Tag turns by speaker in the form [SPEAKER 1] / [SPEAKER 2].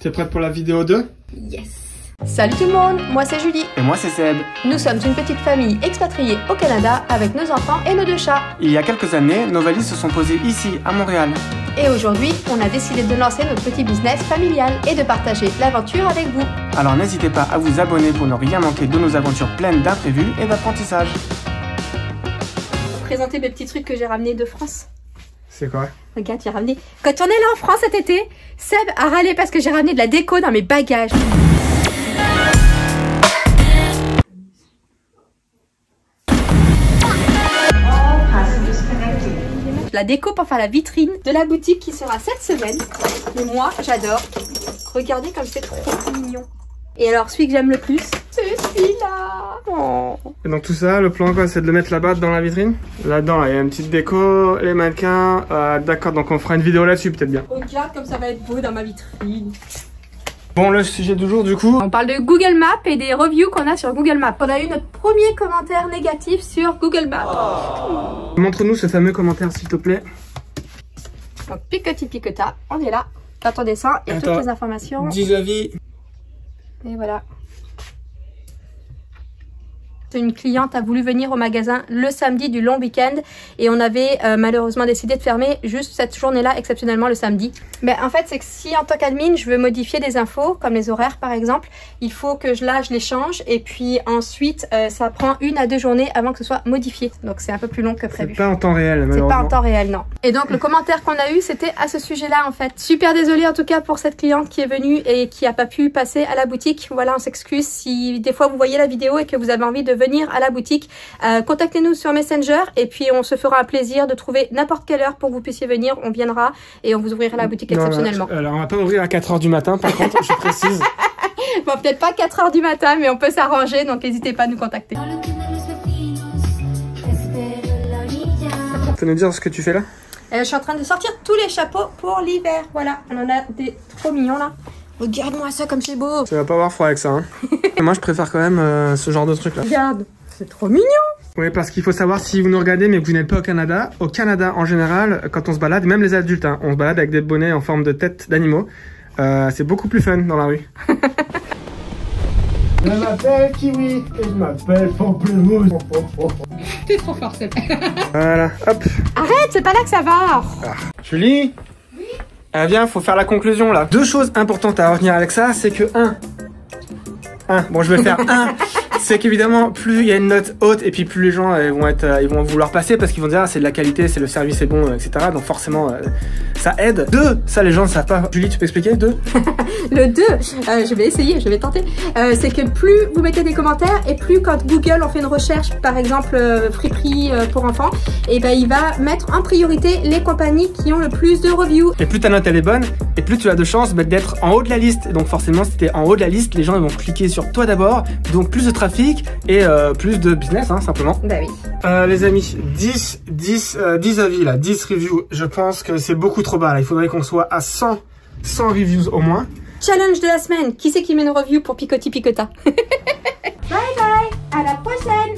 [SPEAKER 1] T'es prête pour la vidéo 2?
[SPEAKER 2] Yes. Salut tout le monde, moi c'est Julie.
[SPEAKER 1] Et moi c'est Seb.
[SPEAKER 2] Nous sommes une petite famille expatriée au Canada avec nos enfants et nos 2 chats.
[SPEAKER 1] Il y a quelques années, nos valises se sont posées ici, à Montréal.
[SPEAKER 2] Et aujourd'hui, on a décidé de lancer notre petit business familial et de partager l'aventure avec vous.
[SPEAKER 1] Alors n'hésitez pas à vous abonner pour ne rien manquer de nos aventures pleines d'imprévus et d'apprentissage.
[SPEAKER 2] Je vais présenter mes petits trucs que j'ai ramenés de France.
[SPEAKER 1] C'est quoi?
[SPEAKER 2] Regarde, j'ai ramené... Quand on est là en France cet été, Seb a râlé parce que j'ai ramené de la déco dans mes bagages. La déco pour faire la vitrine de la boutique qui sera cette semaine. Mais moi, j'adore. Regardez comme c'est trop mignon. Et alors, celui que j'aime le plus, c'est celui-là. Oh.
[SPEAKER 1] Et donc tout ça, le plan quoi, c'est de le mettre là-bas dans la vitrine? Là-dedans, il y a une petite déco, les mannequins. D'accord, donc on fera une vidéo là-dessus peut-être bien.
[SPEAKER 2] Regarde comme ça va être beau dans ma vitrine.
[SPEAKER 1] Bon, le sujet du jour du coup.
[SPEAKER 2] On parle de Google Maps et des reviews qu'on a sur Google Maps. On a eu notre premier commentaire négatif sur Google Maps.
[SPEAKER 1] Oh. Montre-nous ce fameux commentaire s'il te plaît.
[SPEAKER 2] Donc picoti picota, on est là. Quand on descend, il y a toutes les informations.
[SPEAKER 1] 10 avis.
[SPEAKER 2] Et voilà. Une cliente a voulu venir au magasin le samedi du long week-end et on avait malheureusement décidé de fermer juste cette journée-là, exceptionnellement le samedi. Mais en fait, c'est que si en tant qu'admin, je veux modifier des infos, comme les horaires par exemple, il faut que je les change et puis ensuite, ça prend 1 à 2 journées avant que ce soit modifié. Donc c'est un peu plus long que prévu.
[SPEAKER 1] C'est pas en temps réel, malheureusement.
[SPEAKER 2] C'est pas en temps réel, non. Et donc le commentaire qu'on a eu, c'était à ce sujet-là en fait. Super désolée en tout cas pour cette cliente qui est venue et qui a pas pu passer à la boutique. Voilà, on s'excuse si des fois vous voyez la vidéo et que vous avez envie de venir à la boutique, contactez-nous sur Messenger et puis on se fera un plaisir de trouver n'importe quelle heure pour que vous puissiez venir, on viendra et on vous ouvrira la boutique exceptionnellement.
[SPEAKER 1] Alors on va pas ouvrir à 4 h du matin par contre, je précise.
[SPEAKER 2] Bon, peut-être pas 4 h du matin mais on peut s'arranger, donc n'hésitez pas à nous contacter.
[SPEAKER 1] Tu peux nous dire ce que tu fais là?
[SPEAKER 2] Je suis en train de sortir tous les chapeaux pour l'hiver, voilà, on en a des trop mignons là. Regarde-moi ça comme c'est beau.
[SPEAKER 1] Tu vas pas avoir froid avec ça hein. Moi je préfère quand même ce genre de truc là.
[SPEAKER 2] Regarde, c'est trop mignon.
[SPEAKER 1] Oui, parce qu'il faut savoir si vous nous regardez mais que vous n'êtes pas au Canada. Au Canada en général, quand on se balade, même les adultes, hein, on se balade avec des bonnets en forme de tête d'animaux. C'est beaucoup plus fun dans la rue.
[SPEAKER 3] Je m'appelle Kiwi et je m'appelle Pamplemousse.
[SPEAKER 2] T'es trop fort, c'est vrai.
[SPEAKER 1] Voilà, hop.
[SPEAKER 2] Arrête, c'est pas là que ça va.
[SPEAKER 1] Julie? Oui. Viens, faut faire la conclusion là. 2 choses importantes à retenir avec ça, c'est que bon je vais faire c'est qu'évidemment plus il y a une note haute et puis plus les gens ils vont vouloir passer parce qu'ils vont dire ah, c'est de la qualité, c'est le service est bon, etc. Donc forcément ça aide. 2, ça les gens ne savent pas. Julie, tu peux expliquer? 2.
[SPEAKER 2] Le 2, je vais essayer, je vais tenter. C'est que plus vous mettez des commentaires et plus quand Google on fait une recherche, par exemple friperie pour enfants, et ben il va mettre en priorité les compagnies qui ont le plus de reviews.
[SPEAKER 1] Et plus ta note elle est bonne, et plus tu as de chances d'être en haut de la liste. Donc forcément si tu es en haut de la liste, les gens ils vont cliquer sur toi d'abord, donc plus de trafic et plus de business hein, simplement.
[SPEAKER 2] Bah oui.
[SPEAKER 1] Les amis, 10 avis là, 10 reviews, je pense que c'est beaucoup trop bas là. Il faudrait qu'on soit à 100 reviews au moins.
[SPEAKER 2] Challenge de la semaine, qui c'est qui met une review pour Picoti Picota? Bye bye, à la prochaine.